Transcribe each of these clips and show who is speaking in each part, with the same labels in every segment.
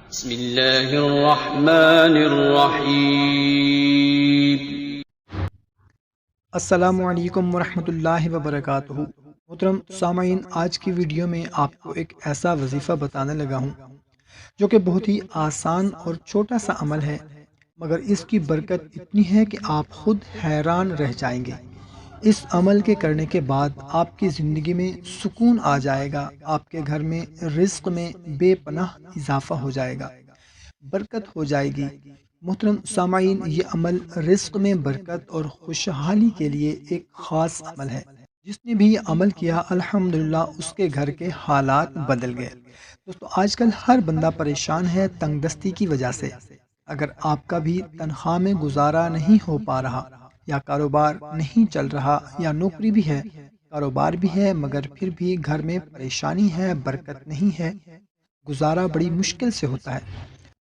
Speaker 1: بسم اللہ الرحمن الرحیم۔
Speaker 2: السلام علیکم ورحمۃ اللہ وبرکاتہ۔ محترم سامعین، آج کی ویڈیو میں آپ کو ایک ایسا وظیفہ بتانے لگا ہوں جو کہ بہت ہی آسان اور چھوٹا سا عمل ہے، مگر اس کی برکت اتنی ہے کہ آپ خود حیران رہ جائیں گے۔ اس عمل کے کرنے کے بعد آپ کی زندگی میں سکون آ جائے گا، آپ کے گھر میں رزق میں بے پناہ اضافہ ہو جائے گا، برکت ہو جائے گی۔ محترم سامعین، یہ عمل رزق میں برکت اور خوشحالی کے لیے ایک خاص عمل ہے۔ جس نے بھی یہ عمل کیا الحمدللہ اس کے گھر کے حالات بدل گئے۔ دوستو، آج کل ہر بندہ پریشان ہے تنگ دستی کی وجہ سے۔ اگر آپ کا بھی تنخواہ میں گزارا نہیں ہو پا رہا، یا کاروبار نہیں چل رہا، یا نوکری بھی ہے، کاروبار بھی ہے، مگر پھر بھی گھر میں پریشانی ہے، برکت نہیں ہے، گزارا بڑی مشکل سے ہوتا ہے،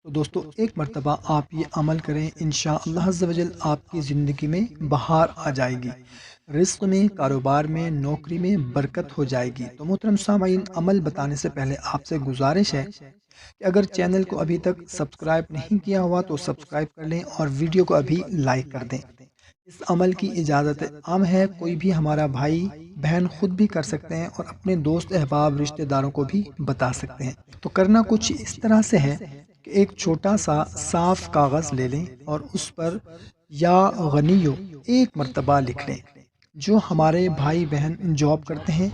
Speaker 2: تو دوستو ایک مرتبہ آپ یہ عمل کریں، انشاءاللہ عز و جل آپ کی زندگی میں بہار آ جائے گی، رزق میں، کاروبار میں، نوکری میں برکت ہو جائے گی۔ تو محترم سامعین، عمل بتانے سے پہلے آپ سے گزارش ہے کہ اگر چینل کو ابھی تک سبسکرائب نہیں کیا ہوا تو سبسکرائب کر لیں اور ویڈیو کو ابھی لائک کر دیں۔ اس عمل کی اجازت عام ہے، کوئی بھی ہمارا بھائی بہن خود بھی کر سکتے ہیں اور اپنے دوست احباب رشتہ داروں کو بھی بتا سکتے ہیں۔ تو کرنا کچھ اس طرح سے ہے کہ ایک چھوٹا سا صاف کاغذ لے لیں اور اس پر یا غنیو ایک مرتبہ لکھ لیں۔ جو ہمارے بھائی بہن جاب کرتے ہیں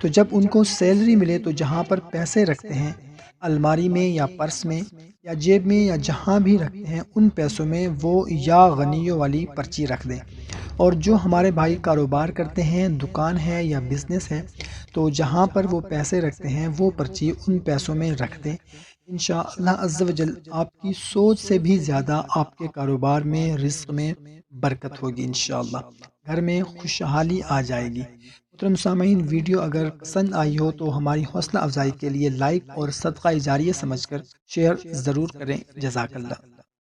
Speaker 2: تو جب ان کو سیلری ملے تو جہاں پر پیسے رکھتے ہیں، الماری میں یا پرس میں یا جیب میں یا جہاں بھی رکھتے ہیں، ان پیسوں میں وہ یا غنیو والی پرچی رکھ دیں۔ اور جو ہمارے بھائی کاروبار کرتے ہیں، دکان ہے یا بزنس ہے، تو جہاں پر وہ پیسے رکھتے ہیں وہ پرچی ان پیسوں میں رکھ دیں۔ انشاءاللہ عز و جل آپ کی سوچ سے بھی زیادہ آپ کے کاروبار میں، رزق میں برکت ہوگی، انشاءاللہ گھر میں خوشحالی آ جائے گی۔ محترم سامعین، ویڈیو اگر پسند آئی ہو تو ہماری حوصلہ افزائی کے لیے لائک اور صدقہ جاریہ سمجھ کر شیئر ضرور کریں۔ جزاک اللہ۔